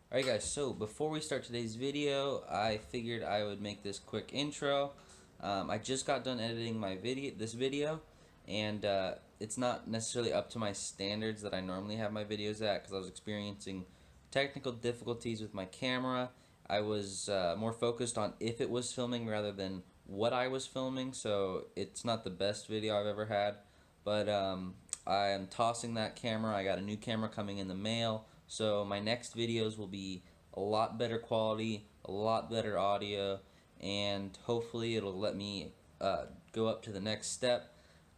Alright guys, so before we start today's video, I figured I would make this quick intro. I just got done editing this video, and it's not necessarily up to my standards that I normally have my videos at because I was experiencing technical difficulties with my camera. I was more focused on if it was filming rather than what I was filming, so it's not the best video I've ever had. But I am tossing that camera. I got a new camera coming in the mail. So my next videos will be a lot better quality, a lot better audio, and hopefully it'll let me go up to the next step.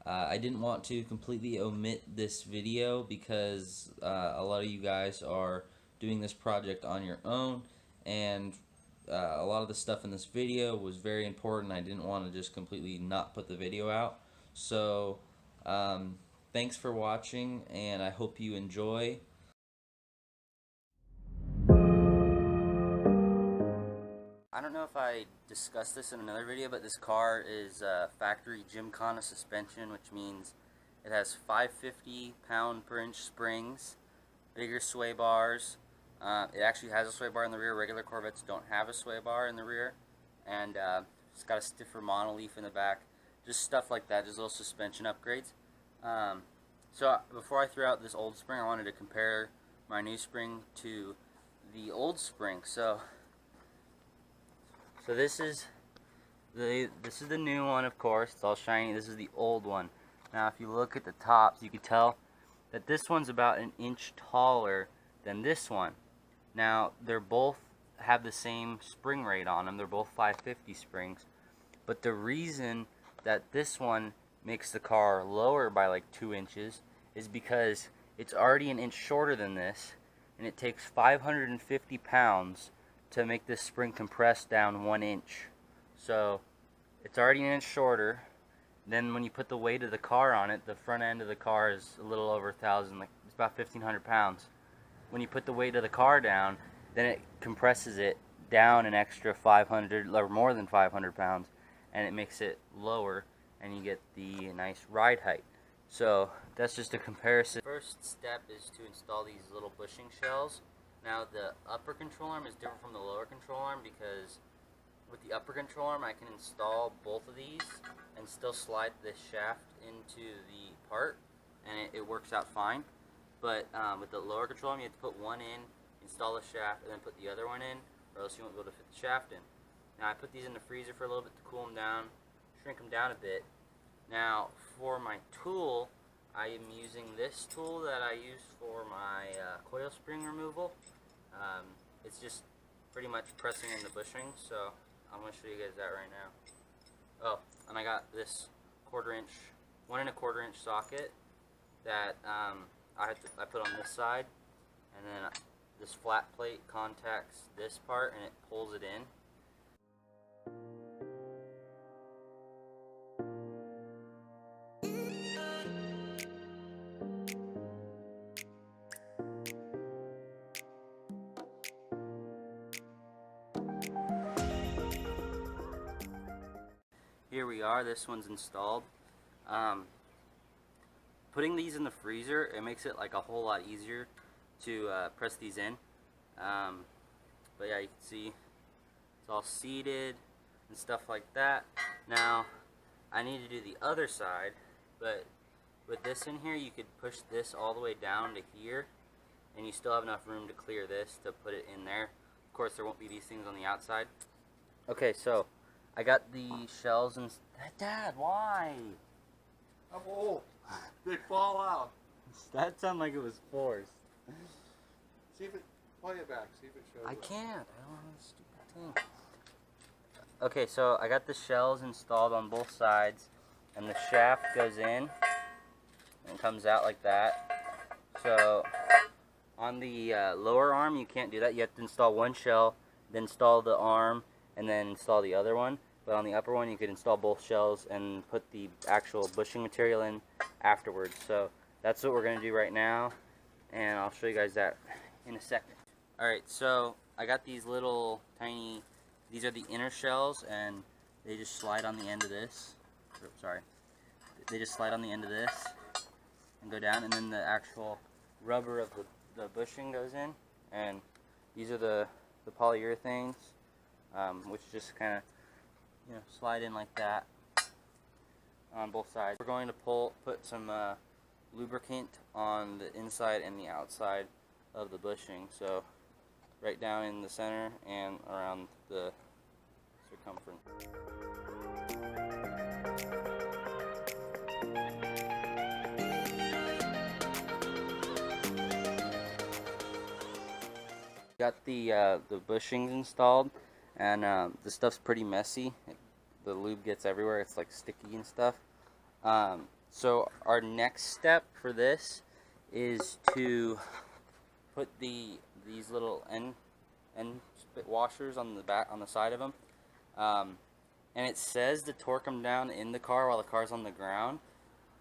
I didn't want to completely omit this video because a lot of you guys are doing this project on your own, and a lot of the stuff in this video was very important. I didn't want to just completely not put the video out. So thanks for watching, and I hope you enjoy. I don't know if I discussed this in another video, but this car is factory Gymkhana suspension, which means it has 550 pound-per-inch springs, bigger sway bars. It actually has a sway bar in the rear. Regular Corvettes don't have a sway bar in the rear, and it's got a stiffer monoleaf in the back. Just stuff like that, just little suspension upgrades. So before I threw out this old spring, I wanted to compare my new spring to the old spring. So this is the new one, of course. It's all shiny. This is the old one. Now, if you look at the tops, you can tell that this one's about an inch taller than this one. Now, they're both have the same spring rate on them. They're both 550 springs. But the reason that this one makes the car lower by like 2 inches is because it's already an inch shorter than this, and it takes 550 pounds to make this spring compress down 1 inch. So it's already an inch shorter. Then when you put the weight of the car on it, the front end of the car is a little over 1,000, like it's about 1,500 pounds. When you put the weight of the car down, then it compresses it down an extra 500 or more than 500 pounds, and it makes it lower, and you get the nice ride height. So that's just a comparison. First step is to install these little bushing shells. Now, the upper control arm is different from the lower control arm because with the upper control arm I can install both of these and still slide the shaft into the part, and it works out fine. But with the lower control arm, you have to put one in, install the shaft, and then put the other one in, or else you won't be able to fit the shaft in. Now, I put these in the freezer for a little bit to cool them down, shrink them down a bit. Now, for my tool, I am using this tool that I use for my coil spring removal. It's just pretty much pressing in the bushing, so I'm going to show you guys that right now. Oh, and I got this 1 1/4 inch socket that I put on this side, and then this flat plate contacts this part and it pulls it in. Here we are, this one's installed. Putting these in the freezer, it makes it like a whole lot easier to press these in. But yeah, you can see it's all seated and stuff like that. Now, I need to do the other side, but with this in here, you could push this all the way down to here, and you still have enough room to clear this to put it in there. Of course, there won't be these things on the outside. Okay, so I got the shells and... Dad, why? I'm old. They fall out. That sounded like it was forced. See if it... Play it back. See if it shows I up. can't. I don't have a stupid thing. Okay, so I got the shells installed on both sides, and the shaft goes in and comes out like that. So on the lower arm, you can't do that. You have to install one shell, then install the arm, and then install the other one. But on the upper one, you could install both shells and put the actual bushing material in afterwards. So that's what we're going to do right now, and I'll show you guys that in a second. Alright, so I got these little tiny, these are the inner shells, and they just slide on the end of this. Oops, sorry. They just slide on the end of this and go down, and then the actual rubber of the bushing goes in, and These are the polyurethanes, which just kind of, you know, slide in like that on both sides. We're going to put some lubricant on the inside and the outside of the bushing, so right down in the center and around the circumference. Got the bushings installed, and the stuff's pretty messy. The lube gets everywhere. It's like sticky and stuff. So our next step for this is to put these little end spit washers on the back, on the side of them, and it says to torque them down in the car while the car's on the ground,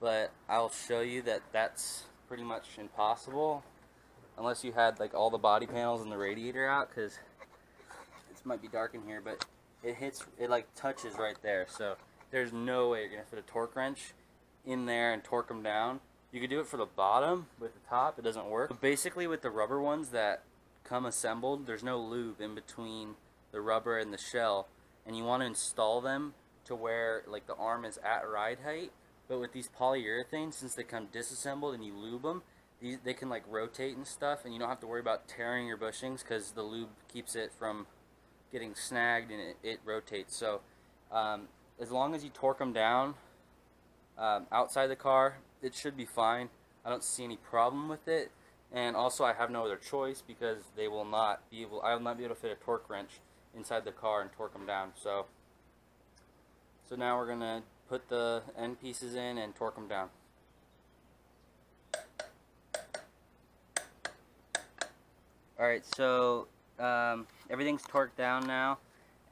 but I'll show you that that's pretty much impossible unless you had like all the body panels and the radiator out, because this might be dark in here, but it like touches right there, so there's no way you're gonna fit a torque wrench in there and torque them down. You could do it for the bottom, with the top it doesn't work. But basically with the rubber ones that come assembled, there's no lube in between the rubber and the shell, and you want to install them to where like the arm is at ride height. But with these polyurethanes, since they come disassembled and you lube them, they can like rotate and stuff, and you don't have to worry about tearing your bushings because the lube keeps it from getting snagged and it rotates. So as long as you torque them down outside the car, it should be fine. I don't see any problem with it, and also I have no other choice because I will not be able to fit a torque wrench inside the car and torque them down. So now we're gonna put the end pieces in and torque them down. Alright, so everything's torqued down now,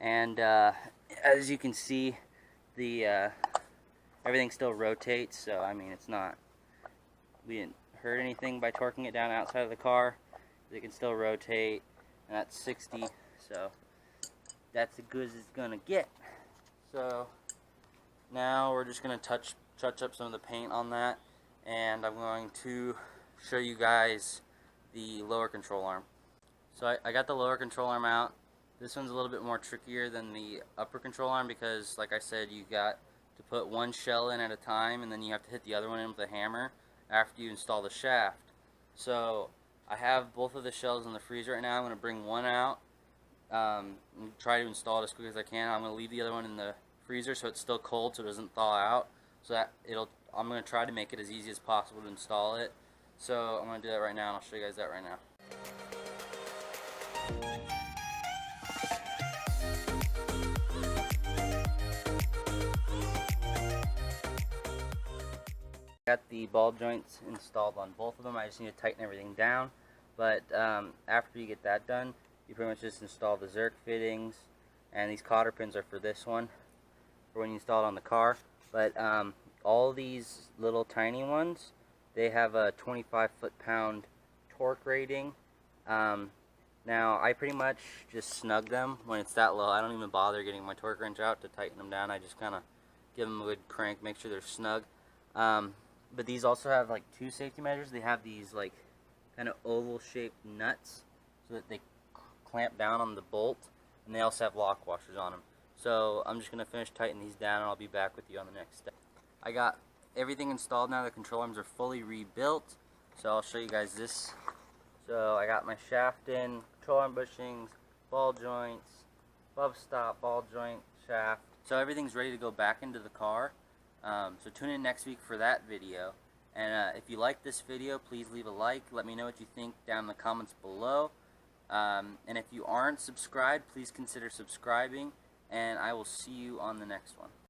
and as you can see, the everything still rotates, so I mean we didn't hurt anything by torquing it down outside of the car. It can still rotate, and that's 60, so that's as good as it's gonna get. So now we're just gonna touch up some of the paint on that, and I'm going to show you guys the lower control arm. So I got the lower control arm out. This one's a little bit more trickier than the upper control arm because, like I said, you got to put one shell in at a time, and then you have to hit the other one in with a hammer after you install the shaft. So I have both of the shells in the freezer right now. I'm going to bring one out and try to install it as quick as I can. I'm going to leave the other one in the freezer so it's still cold so it doesn't thaw out. So that I'm going to try to make it as easy as possible to install it. So I'm going to do that right now, and I'll show you guys that right now. Got the ball joints installed on both of them. I just need to tighten everything down, but after you get that done, you pretty much just install the Zerk fittings, and these cotter pins are for this one, for when you install it on the car. But all these little tiny ones, they have a 25 foot-pound torque rating. Now I pretty much just snug them when it's that low. I don't even bother getting my torque wrench out to tighten them down. I just kind of give them a good crank, make sure they're snug. But these also have like two safety measures. They have these like kind of oval shaped nuts so that they clamp down on the bolt, and they also have lock washers on them. So I'm just going to finish tightening these down, and I'll be back with you on the next step. I got everything installed now. The control arms are fully rebuilt, so I'll show you guys this. So I got my shaft in, control arm bushings, ball joints, bub stop, ball joint, shaft. So everything's ready to go back into the car. So tune in next week for that video. And if you like this video, please leave a like. Let me know what you think down in the comments below. And if you aren't subscribed, please consider subscribing. And I will see you on the next one.